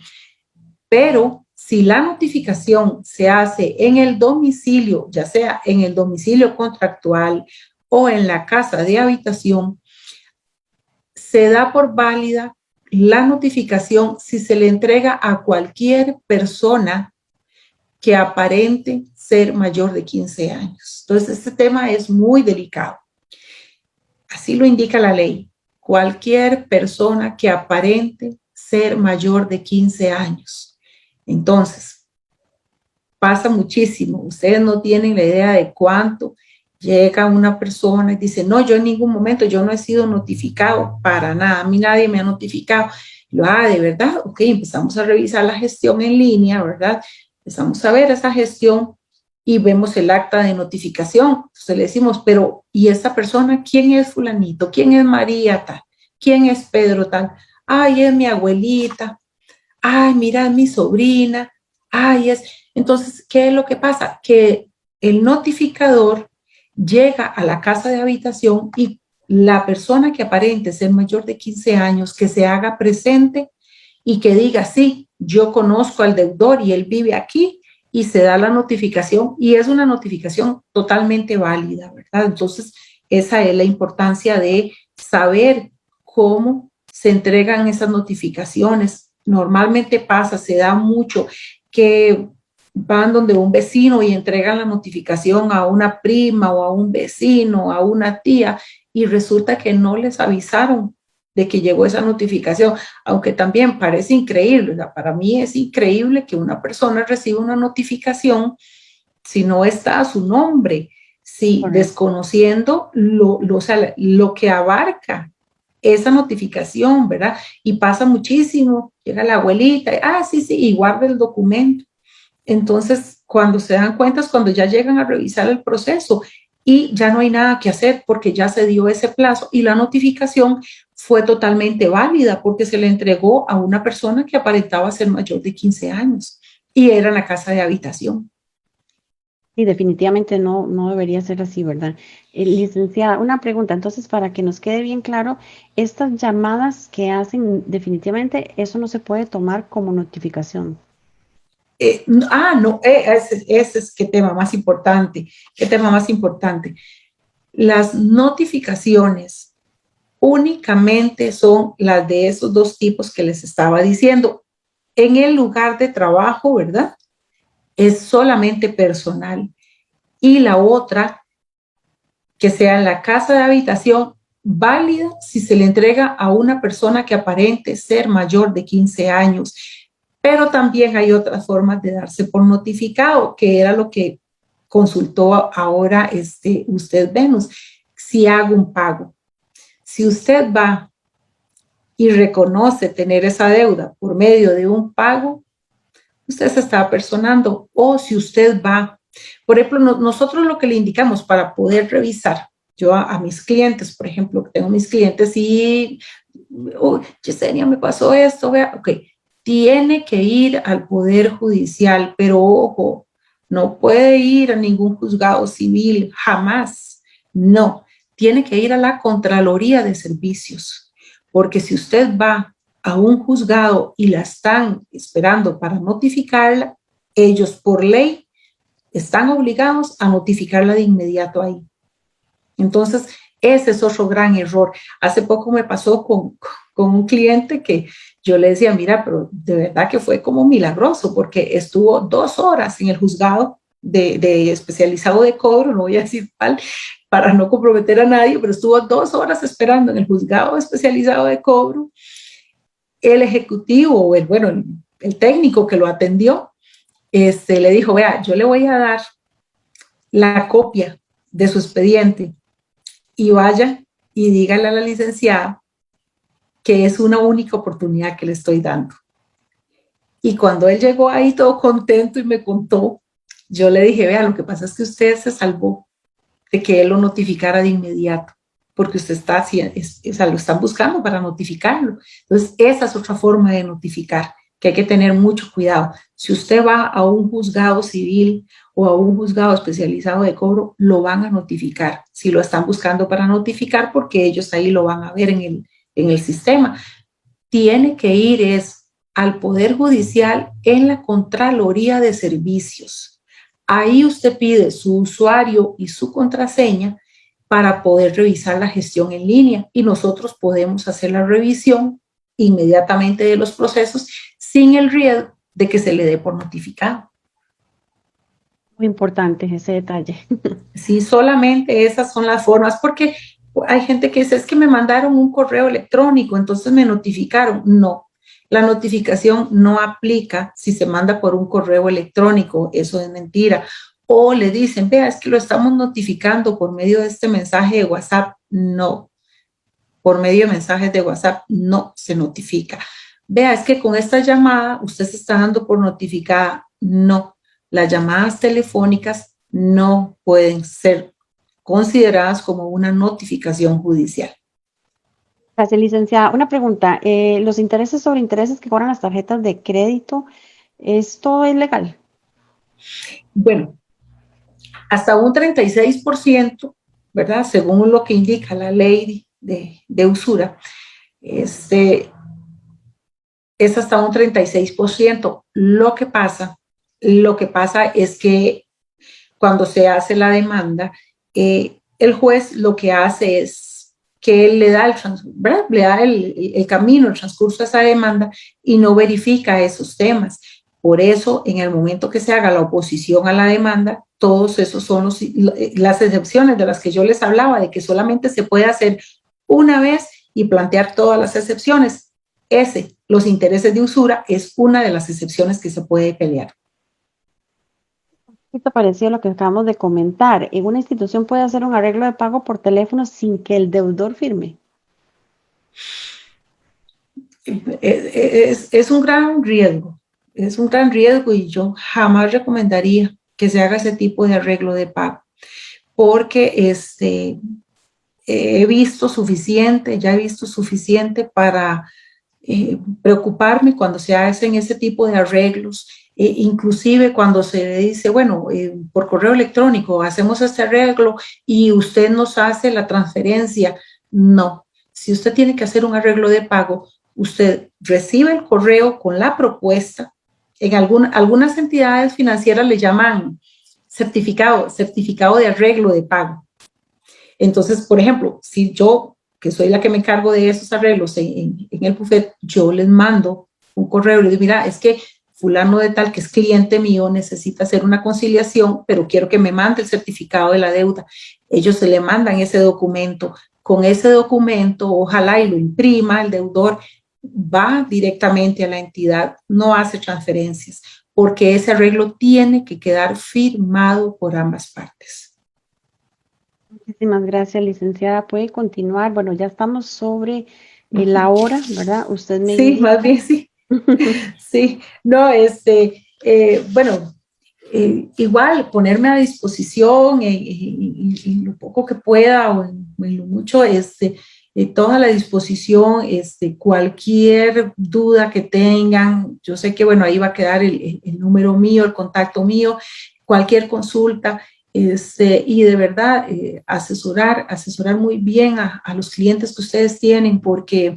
Pero si la notificación se hace en el domicilio, ya sea en el domicilio contractual o en la casa de habitación, se da por válida la notificación si se le entrega a cualquier persona que aparente ser mayor de 15 años. Entonces, este tema es muy delicado. Así lo indica la ley. Cualquier persona que aparente ser mayor de 15 años. Entonces, pasa muchísimo. Ustedes no tienen la idea de cuánto llega una persona y dice, no, yo en ningún momento, yo no he sido notificado para nada, a mí nadie me ha notificado. De verdad, ok, empezamos a revisar la gestión en línea, ¿verdad? Empezamos a ver esa gestión y vemos el acta de notificación. Entonces le decimos, pero ¿y esta persona quién es fulanito? ¿Quién es María tal? ¿Quién es Pedro tal? Ay, es mi abuelita. Ay, mira, es mi sobrina. Ay, es... Entonces, ¿qué es lo que pasa? Que el notificador llega a la casa de habitación y la persona que aparente ser mayor de 15 años, que se haga presente y que diga, sí, yo conozco al deudor y él vive aquí, y se da la notificación y es una notificación totalmente válida, ¿verdad? Entonces, esa es la importancia de saber cómo se entregan esas notificaciones. Normalmente pasa, se da mucho que van donde un vecino y entregan la notificación a una prima o a un vecino, a una tía, y resulta que no les avisaron de que llegó esa notificación, aunque también parece increíble. O sea, para mí es increíble que una persona reciba una notificación si no está a su nombre, si desconociendo lo que abarca esa notificación, ¿verdad? Y pasa muchísimo, llega la abuelita, sí, y guarda el documento. Entonces, cuando se dan cuenta es cuando ya llegan a revisar el proceso y ya no hay nada que hacer porque ya se dio ese plazo y la notificación fue totalmente válida porque se le entregó a una persona que aparentaba ser mayor de 15 años y era en la casa de habitación. Y definitivamente no debería ser así, ¿verdad? Licenciada, una pregunta, entonces, para que nos quede bien claro, estas llamadas que hacen, definitivamente eso no se puede tomar como notificación. No, ese es qué tema más importante, Las notificaciones únicamente son las de esos dos tipos que les estaba diciendo. En el lugar de trabajo, ¿verdad? Es solamente personal. Y la otra, que sea en la casa de habitación, válida si se le entrega a una persona que aparente ser mayor de 15 años. Pero también hay otras formas de darse por notificado, que era lo que consultó ahora usted, Venus. Si hago un pago, si usted va y reconoce tener esa deuda por medio de un pago, usted se está apersonando. O si usted va, por ejemplo, nosotros lo que le indicamos para poder revisar, yo a mis clientes, por ejemplo, tengo mis clientes y, Yesenia, me pasó esto, vea, ok, tiene que ir al Poder Judicial, pero ojo, no puede ir a ningún juzgado civil, jamás, no, tiene que ir a la Contraloría de Servicios, porque si usted va a un juzgado y la están esperando para notificarla, ellos por ley están obligados a notificarla de inmediato ahí. Entonces, ese es otro gran error. Hace poco me pasó con un cliente que yo le decía, mira, pero de verdad que fue como milagroso porque estuvo 2 horas en el juzgado de especializado de cobro, no voy a decir cuál, para no comprometer a nadie, pero estuvo 2 horas esperando en el juzgado especializado de cobro. El ejecutivo, el técnico que lo atendió, le dijo, vea, yo le voy a dar la copia de su expediente y vaya y dígale a la licenciada que es una única oportunidad que le estoy dando. Y cuando él llegó ahí todo contento y me contó, yo le dije, vea, lo que pasa es que usted se salvó de que él lo notificara de inmediato, porque usted está lo están buscando para notificarlo. Entonces, esa es otra forma de notificar, que hay que tener mucho cuidado. Si usted va a un juzgado civil o a un juzgado especializado de cobro, lo van a notificar, si lo están buscando para notificar, porque ellos ahí lo van a ver en el sistema. Tiene que ir al Poder Judicial en la Contraloría de Servicios. Ahí usted pide su usuario y su contraseña para poder revisar la gestión en línea y nosotros podemos hacer la revisión inmediatamente de los procesos sin el riesgo de que se le dé por notificado. Muy importante ese detalle. Sí, solamente esas son las formas, porque hay gente que dice, es que me mandaron un correo electrónico, entonces me notificaron. No, la notificación no aplica si se manda por un correo electrónico, eso es mentira. O le dicen, vea, es que lo estamos notificando por medio de este mensaje de WhatsApp. No, por medio de mensajes de WhatsApp no se notifica. Vea, es que con esta llamada usted se está dando por notificada. No, las llamadas telefónicas no pueden ser consideradas como una notificación judicial. Gracias, licenciada. Una pregunta, los intereses sobre intereses que cobran las tarjetas de crédito, ¿esto es legal? Bueno, hasta un 36%, ¿verdad? Según lo que indica la ley de usura, este, es hasta un 36%. Lo que pasa es que cuando se hace la demanda, el juez lo que hace es que él le da el camino, el transcurso a esa demanda y no verifica esos temas. Por eso, en el momento que se haga la oposición a la demanda, todos esos son las excepciones de las que yo les hablaba, de que solamente se puede hacer una vez y plantear todas las excepciones. Los intereses de usura, es una de las excepciones que se puede pelear. Esto parecido a lo que acabamos de comentar. ¿En una institución puede hacer un arreglo de pago por teléfono sin que el deudor firme? Es un gran riesgo, es un gran riesgo y yo jamás recomendaría que se haga ese tipo de arreglo de pago, porque ya he visto suficiente para preocuparme cuando se hacen ese tipo de arreglos, inclusive cuando se dice, bueno, por correo electrónico hacemos este arreglo y usted nos hace la transferencia. No, si usted tiene que hacer un arreglo de pago, usted recibe el correo con la propuesta. En algunas entidades financieras le llaman certificado de arreglo de pago. Entonces, por ejemplo, si yo, que soy la que me encargo de esos arreglos en el buffet, yo les mando un correo y les digo, mira, es que fulano de tal, que es cliente mío, necesita hacer una conciliación, pero quiero que me mande el certificado de la deuda. Ellos se le mandan ese documento. Con ese documento, ojalá y lo imprima el deudor, va directamente a la entidad, no hace transferencias, porque ese arreglo tiene que quedar firmado por ambas partes. Muchísimas gracias, licenciada. Puede continuar. Bueno, ya estamos sobre la hora, ¿verdad? Usted me Sí, indica. más bien sí. Sí, no, bueno, igual ponerme a disposición en lo poco que pueda o en lo mucho, toda la disposición, cualquier duda que tengan, yo sé que, bueno, ahí va a quedar el número mío, el contacto mío, cualquier consulta, y de verdad asesorar muy bien a los clientes que ustedes tienen, porque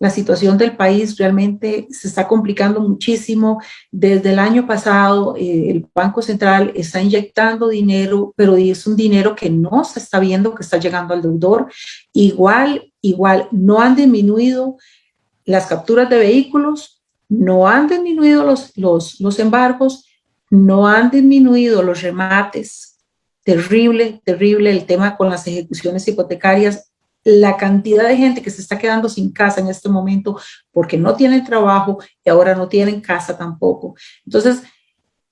la situación del país realmente se está complicando muchísimo. Desde el año pasado, el Banco Central está inyectando dinero, pero es un dinero que no se está viendo que está llegando al deudor. Igual, no han disminuido las capturas de vehículos, no han disminuido los embargos, no han disminuido los remates. Terrible, terrible el tema con las ejecuciones hipotecarias, la cantidad de gente que se está quedando sin casa en este momento porque no tienen trabajo y ahora no tienen casa tampoco. Entonces,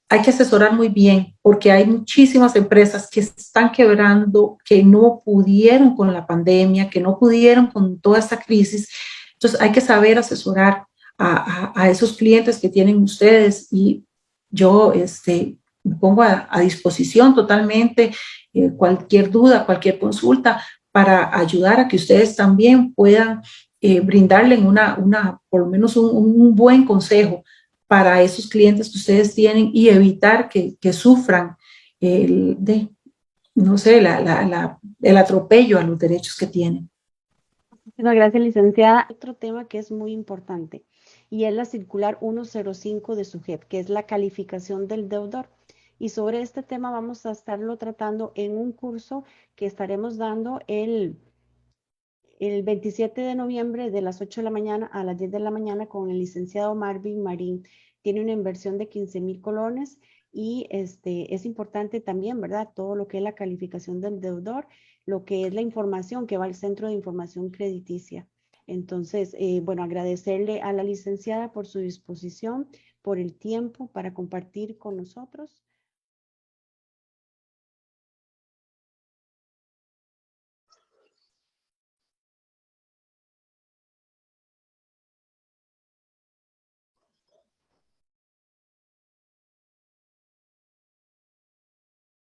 hay que asesorar muy bien porque hay muchísimas empresas que están quebrando, que no pudieron con la pandemia, que no pudieron con toda esta crisis. Entonces, hay que saber asesorar a esos clientes que tienen ustedes y yo me pongo a disposición totalmente, cualquier duda, cualquier consulta para ayudar a que ustedes también puedan brindarle por lo menos un buen consejo para esos clientes que ustedes tienen y evitar que sufran no sé, el atropello a los derechos que tienen. Muchísimas gracias, licenciada. Otro tema que es muy importante y es la circular 105 de SUGEP, que es la calificación del deudor. Y sobre este tema vamos a estarlo tratando en un curso que estaremos dando el 27 de noviembre de las 8 de la mañana a las 10 de la mañana con el licenciado Marvin Marín. Tiene una inversión de 15,000 colones y es importante también, ¿verdad? Todo lo que es la calificación del deudor, lo que es la información que va al Centro de Información Crediticia. Entonces, bueno, agradecerle a la licenciada por su disposición, por el tiempo para compartir con nosotros.